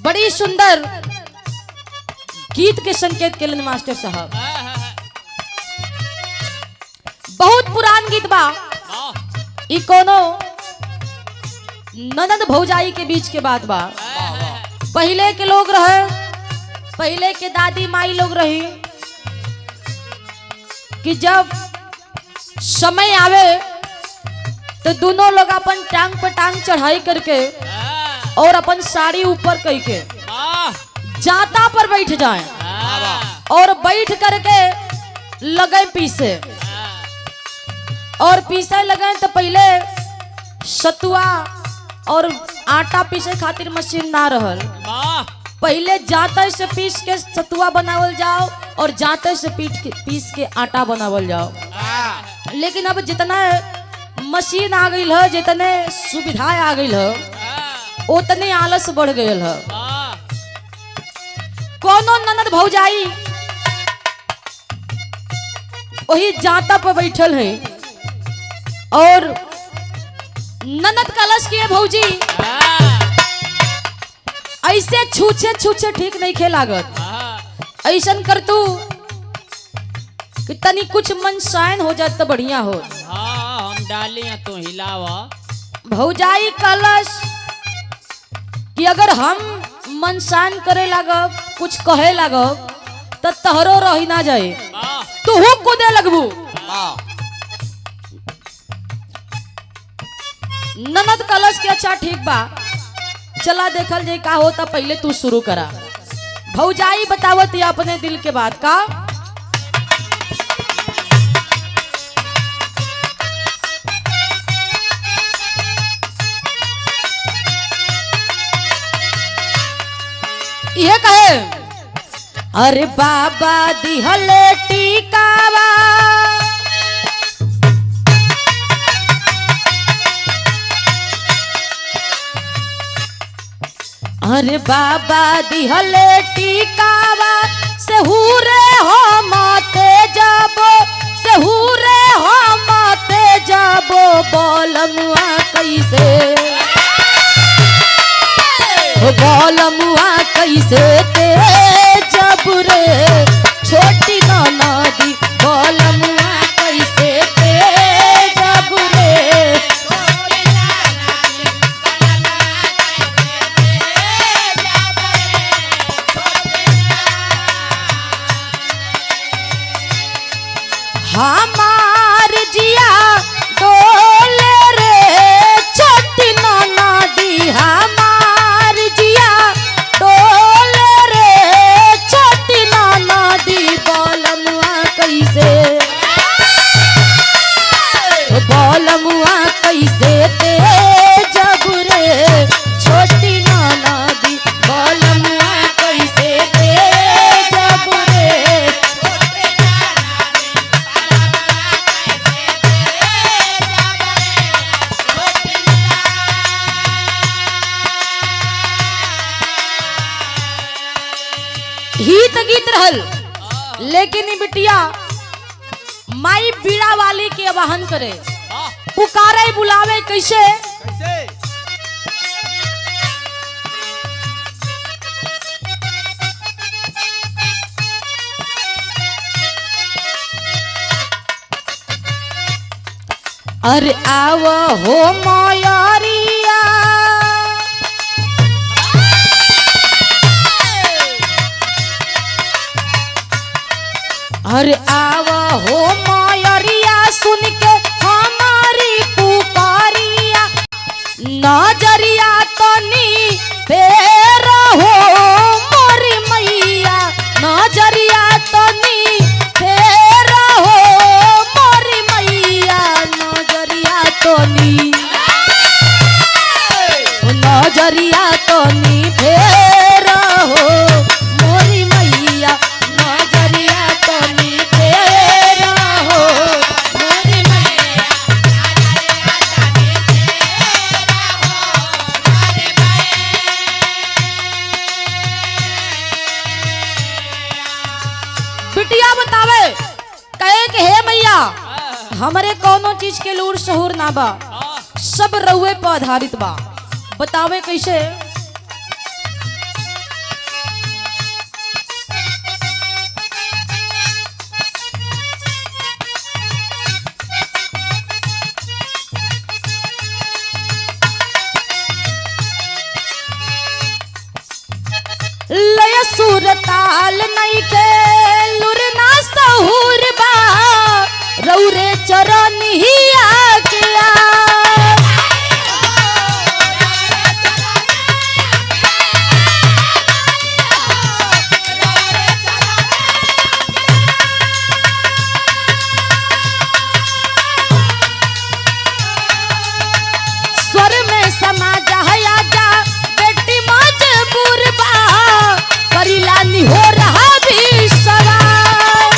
बड़ी सुंदर गीत के संकेत केलन मास्टर साहब। बहुत पुरान गीत बा। ई कोनो ननद भौजाई के बीच के बात बा। पहले के लोग रहे, पहले के दादी माई लोग रही कि जब समय आवे तो दोनों लोग अपन टांग पर टांग चढ़ाई करके और अपन साड़ी ऊपर कई के जाता पर बैठ जाए और बैठ करके लगे पीसे। और पीसे लगे तो पहले सतुआ और आटा पीसे खातिर मशीन ना रहल। पहले जाते से पीस के सतुआ बनावल जाओ और जाते से पीस के आटा बनावल जाओ। लेकिन अब जितना मशीन आ गई है, जितने सुविधाएं आ गई है, उतने आलस बढ़ गए है। कोनो ननद भौजाई वही जाता पर बैठल है और ननद कलश की भौजी ऐसे छूछे छूछे ठीक नहीं खेलागत। ऐसन कर तू कि तनी कुछ मन शायन हो जाए तो बढ़िया हो। हम डाली तो हिलावा। भौजाई कलश कि अगर हम मन शायन करे लागब, कुछ कहे लागब तो तहरो रही ना जाए, तू हो कूदे लगबू। ननद कलश के अच्छा ठीक बा, चला देखल जाए का होता, पहले तू शुरू करा। भौजाई बतावत है अपने दिल के बात का। ये कहे अरे बाबा दिहले टीकावा अरे बाबा दिहले टीकावा से हुरे हो माते जाबो, से हुरे हो माते जाबो बोलमुआ कैसे, बोलमुआ कैसे ते जब रे छोटी ननदी, बोलमुआ कैसे ते जब रे। हमार जिया डोले रे छोटी ननदी, हमार जिया डोले रे छोटी ननदी, बोलमुआ कैसे, बोलमुआ कैसे ते जब रे छोटी ननदी, बोलमुआ कैसे ते जब रे। गीत गीत रहल, लेकिन बिटिया माई बीड़ा वाली के आवाहन करे, पुकारे बुलावे कैसे। अरे आव हो मयरिया, अरे आव हो मयरिया सुन के हमारी पुकारिया, नजरिया तनी फेर हो मोरी मैया, नजरिया तनी फेर हो मोरी मैया, नजरिया तनी, नजरिया तनी फेर हो मोरी मैया, नजरिया तनी फेर हो मोरी मैया। बिटिया बतावे कहे कि हे मैया हमरे कोनो चीज के लूर शहूर ना बा, सब रउए पर आधारित बा। बतावे कैसे लय सुर ताल नहीं के लुरना सहूर बा रौरे चरण ही आज्ञा स्वर में समा जाया जा बेटी मजबूर बा करिला नी हो रहा भी सवाल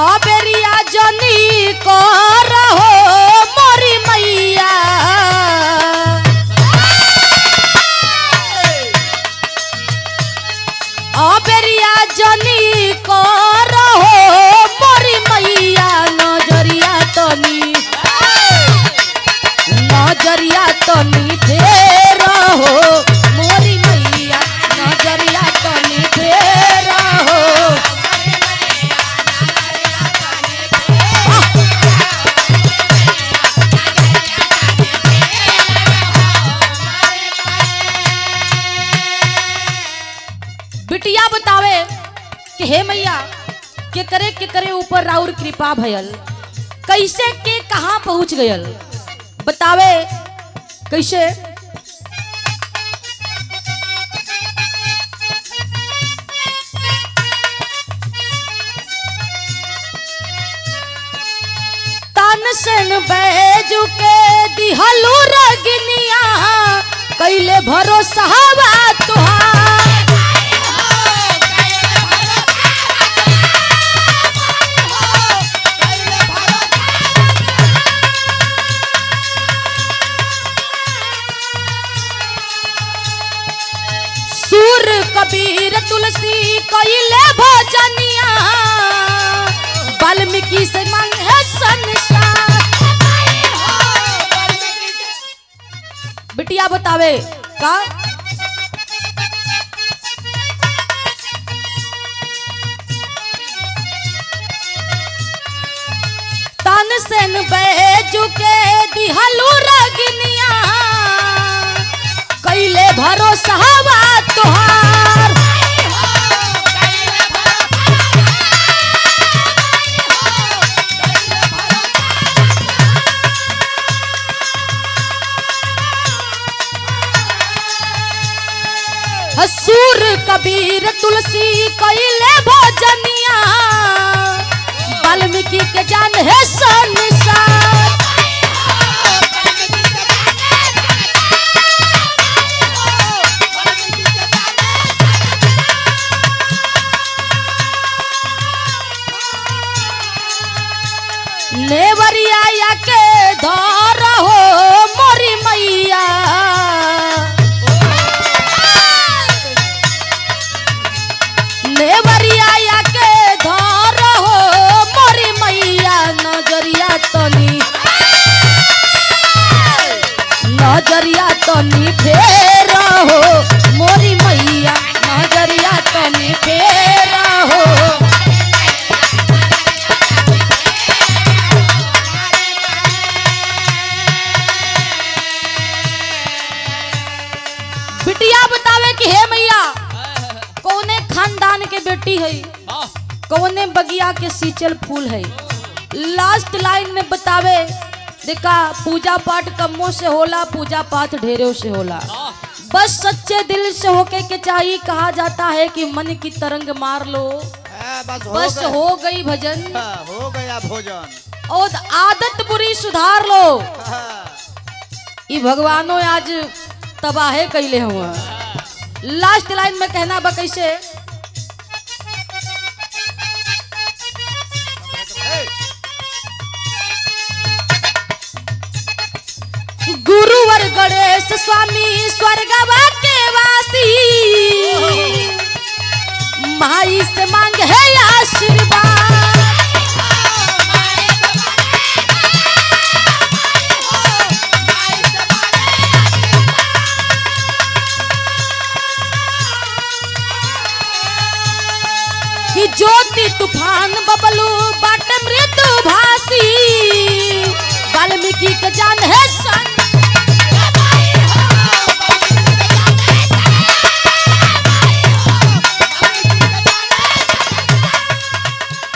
अबेरिया जनी को रहो मोरी मैया अबेरिया जनी को रहो मोरी मैया नजरिया तनी फेर हो मोरी मैया नजरिया तनी फेर हो बिटिया बतावे कि हे मैया के करे ऊपर राउर कृपा भयल कैसे के कहां पहुंच गयल बतावे कैसे तन सन बैजू के दिहलू रगनिया कैले भरोसा हवा तुहार सूर कबीर तुलसी कैले भजनिया वाल्मीकि से मांगे संसार बिटिया बतावे का तन सेन बैजू के दिहलू रगनिया कैले भरोसा हवा तुहार सूर कबीर तुलसी कैले भजनिया वाल्मीकि के जान है संसार नेवरिया के धर हो मोरी मैया नेवरिया के धर हो मोरी मैया नजरिया तनी फेर हो मोरी मैया नजरिया तनी फेर हो बिटिया बतावे कि हे मैया कौने खानदान के बेटी है कौने बगिया के सींचल फूल है लास्ट लाइन में बतावे देखा पूजा पाठ कमों से होला पूजा पाठ ढेरों से होला बस सच्चे दिल से होके के चाहिए कहा जाता है कि मन की तरंग मार लो बस हो गई भजन हो गया भोजन और आदत बुरी सुधार लो ये भगवानों आज तबाहे कैले हुआ लास्ट लाइन में कहना बा कैसे गुरुवर गणेश स्वामी स्वर्गवा के वासी माई से मांग है